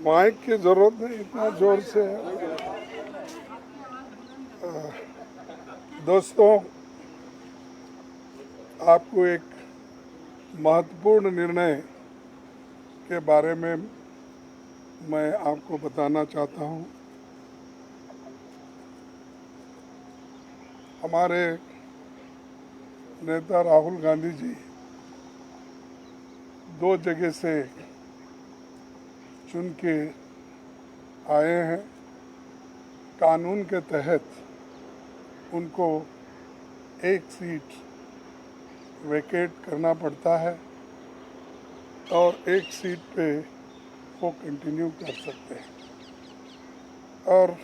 Mic की जरूरत नहीं, इतना जोर से। दोस्तों, आपको एक महत्वपूर्ण निर्णय के बारे में मैं आपको बताना चाहता हूं। हमारे नेता राहुल गांधी जी 2 जगह से चुन के आए हैं। कानून के तहत उनको एक सीट वेकेट करना पड़ता है और एक सीट पे वो कंटिन्यू कर सकते हैं। और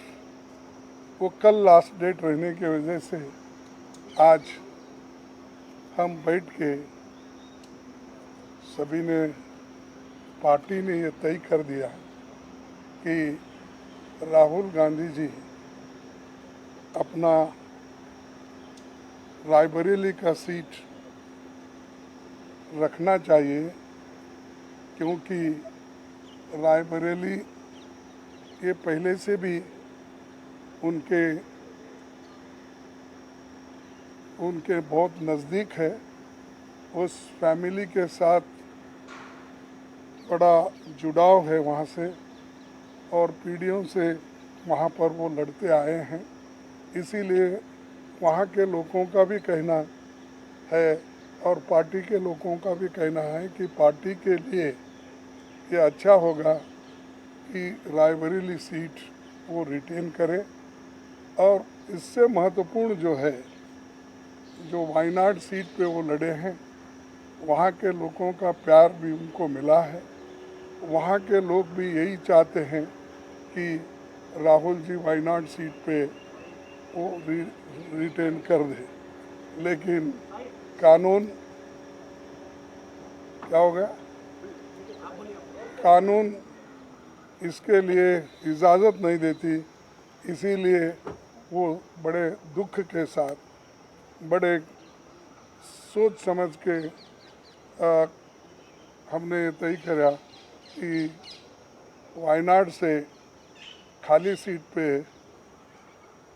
वो कल लास्ट डेट रहने की वजह से आज हम बैठ के सभी ने, पार्टी ने ये तय कर दिया कि राहुल गांधी जी अपना रायबरेली का सीट रखना चाहिए, क्योंकि रायबरेली ये पहले से भी उनके बहुत नज़दीक है। उस फैमिली के साथ बड़ा जुड़ाव है वहाँ से, और पीढ़ियों से वहाँ पर वो लड़ते आए हैं। इसीलिए वहाँ के लोगों का भी कहना है और पार्टी के लोगों का भी कहना है कि पार्टी के लिए ये अच्छा होगा कि रायबरेली सीट वो रिटेन करे। और इससे महत्वपूर्ण जो है, जो वायनाड सीट पे वो लड़े हैं, वहाँ के लोगों का प्यार भी उनको मिला है। वहाँ के लोग भी यही चाहते हैं कि राहुल जी वायनाड सीट पे वो रिटेन कर दे। लेकिन कानून क्या हो गया, कानून इसके लिए इजाज़त नहीं देती। इसीलिए वो बड़े दुख के साथ, बड़े सोच समझ के हमने ये तय किया कि वायनाड से खाली सीट पे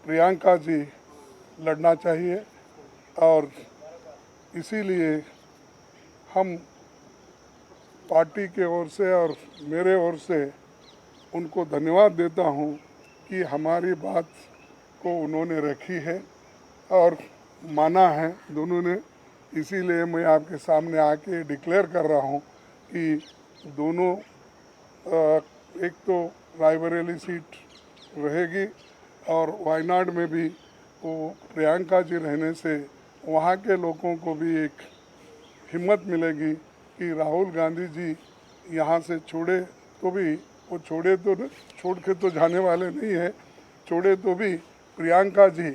प्रियंका जी लड़ना चाहिए। और इसीलिए हम पार्टी के ओर से और मेरे ओर से उनको धन्यवाद देता हूं कि हमारी बात को उन्होंने रखी है और माना है दोनों ने। इसीलिए मैं आपके सामने आके डिक्लेयर कर रहा हूं कि दोनों, एक तो रायबरेली सीट रहेगी और वायनाड में भी वो प्रियंका जी रहने से वहाँ के लोगों को भी एक हिम्मत मिलेगी कि राहुल गांधी जी यहाँ से छोड़े तो भी, वो छोड़ के तो जाने वाले नहीं है, छोड़े तो भी प्रियंका जी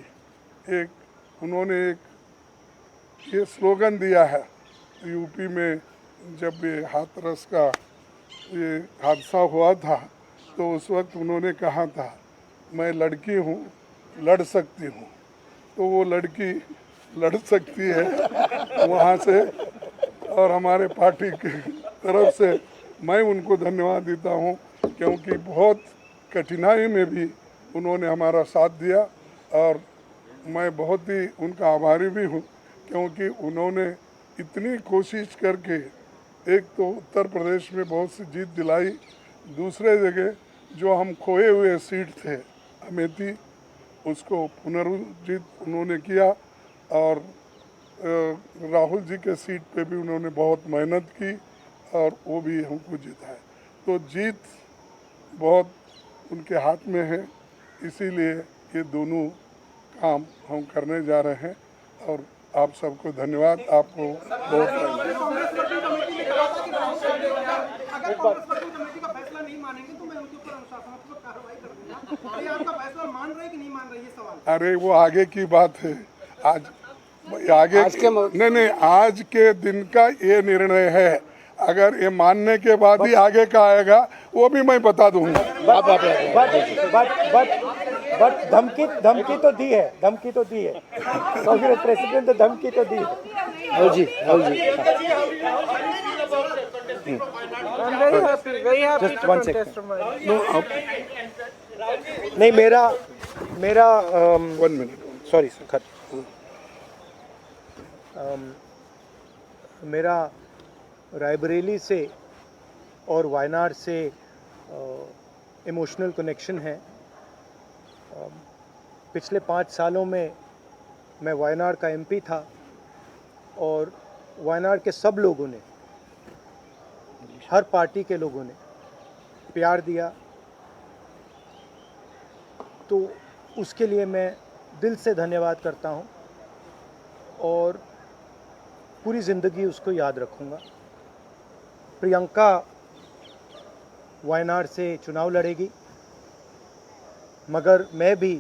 उन्होंने एक ये स्लोगन दिया है यूपी में। जब ये हाथरस का ये हादसा हुआ था तो उस वक्त उन्होंने कहा था, मैं लड़की हूँ, लड़ सकती हूँ। तो वो लड़की लड़ सकती है वहाँ से। और हमारे पार्टी की तरफ से मैं उनको धन्यवाद देता हूँ, क्योंकि बहुत कठिनाई में भी उन्होंने हमारा साथ दिया। और मैं बहुत ही उनका आभारी भी हूँ, क्योंकि उन्होंने इतनी कोशिश करके एक तो उत्तर प्रदेश में बहुत सी जीत दिलाई, दूसरे जगह जो हम खोए हुए सीट थे अमेठी, उसको पुनर्जीत उन्होंने किया। और राहुल जी के सीट पे भी उन्होंने बहुत मेहनत की और वो भी हमको जिताया। तो जीत बहुत उनके हाथ में है। इसीलिए ये दोनों काम हम करने जा रहे हैं। और आप सबको धन्यवाद। आपको बहुत अरे वो आगे की बात है। नहीं, आज के दिन का ये निर्णय है। अगर ये मानने के बाद ही आगे का आएगा वो भी मैं बता दूंगा। बट धमकी तो दी है, तो फिर प्रेसिडेंट धमकी तो दी है। I'm very happy Just to one contest second. from Wayanad. No, नहीं मेरा 1 minute. सॉरी खत मेरा रायबरेली से और वायनाड से इमोशनल कनेक्शन है। पिछले 5 सालों में मैं वायनाड का एमपी था और वायनाड के सब लोगों ने, हर पार्टी के लोगों ने प्यार दिया, तो उसके लिए मैं दिल से धन्यवाद करता हूं और पूरी ज़िंदगी उसको याद रखूंगा। प्रियंका वायनाड से चुनाव लड़ेगी, मगर मैं भी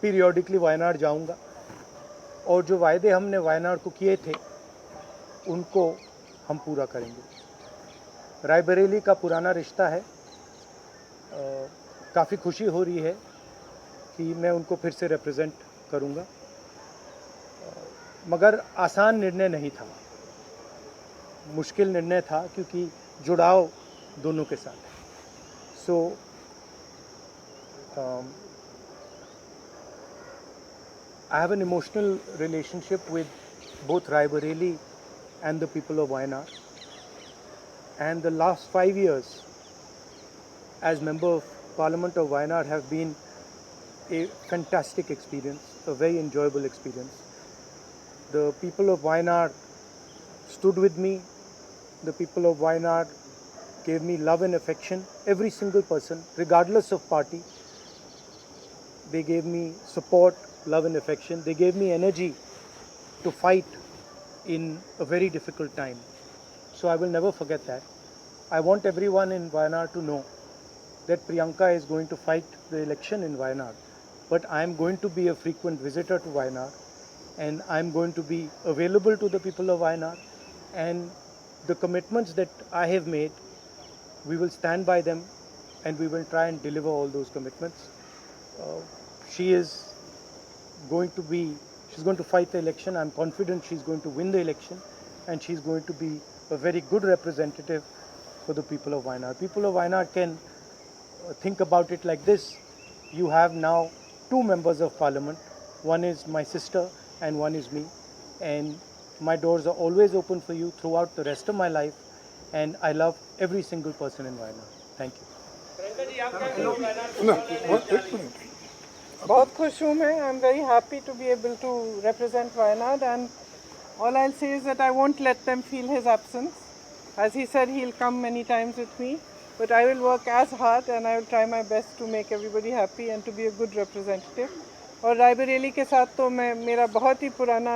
पीरियोडिकली वायनाड जाऊंगा और जो वायदे हमने वायनाड को किए थे उनको हम पूरा करेंगे। रायबरेली का पुराना रिश्ता है, काफ़ी खुशी हो रही है कि मैं उनको फिर से रिप्रेजेंट करूंगा, मगर आसान निर्णय नहीं था, मुश्किल निर्णय था क्योंकि जुड़ाव दोनों के साथ है। सो I have an emotional relationship with both Raebareli and the people of Wayanad. And the last 5 years as Member of Parliament of Wayanad have been a fantastic experience, a very enjoyable experience. The people of Wayanad stood with me. The people of Wayanad gave me love and affection. Every single person, regardless of party, they gave me support, love and affection. They gave me energy to fight in a very difficult time. So I will never forget that. I want everyone in Wayanad to know that Priyanka is going to fight the election in Wayanad, but I am going to be a frequent visitor to Wayanad, and I am going to be available to the people of Wayanad, and the commitments that I have made, we will stand by them and we will try and deliver all those commitments. She's going to fight the election. I'm confident she's going to win the election, and she's going to be a very good representative for the people of Wayanad. People of Wayanad can think about it like this. You have now 2 members of parliament. One is my sister and one is me. And my doors are always open for you throughout the rest of my life. And I love every single person in Wayanad. Thank you. No, 1 minute. बहुत खुश हूँ मैं. I'm very happy to be able to represent Wayanad, and all I'll say is that I won't let them feel his absence. As he said, he'll come many times with me, but I will work as hard and I will try my best to make everybody happy and to be a good representative. और रायबरेली के साथ तो मेरा बहुत ही पुराना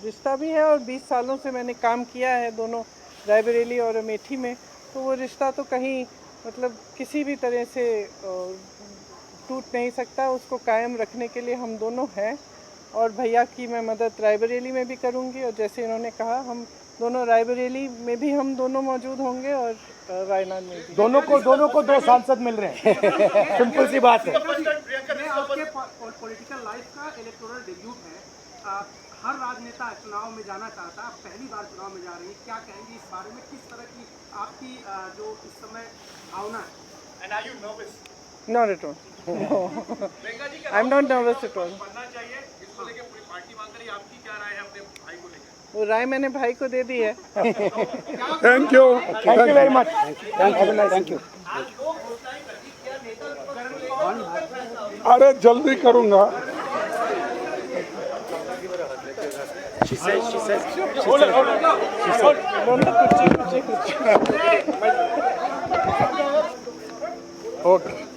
रिश्ता भी है और 20 सालों से मैंने काम किया है दोनों रायबरेली और अमेठी में, तो वो रिश्ता तो कहीं मतलब किसी भी तरह से टूट नहीं सकता. उसको कायम रखने के लिए हम दोनों हैं और भैया की मैं मदद रायबरेली में भी करूंगी, और जैसे इन्होंने कहा हम दोनों रायबरेली में भी हम दोनों मौजूद होंगे और वायनाड में भी. दोनों को 2 सांसद मिल रहे हैं. सिंपल सी बात है. आपके पॉलिटिकल लाइफ का इलेक्टोरल डेब्यूट है. हर राजनेता चुनाव में जाना चाहता है, आप पहली बार चुनाव में जा रही हैं, क्या कहेंगे इस बारे में? किस तरह की आपकी जो इस समय भावना है? And are you nervous? Not at all. No. I'm not nervous at all. बनना चाहिए इसको लेके पूरी पार्टी मांग रही है, आपकी क्या राय है अपने भाई को लेकर? वो राय मैंने भाई को दे दी है. Thank you. Thank you very much. Thank you. अरे जल्दी करूंगा. दोनों कुछ Okay.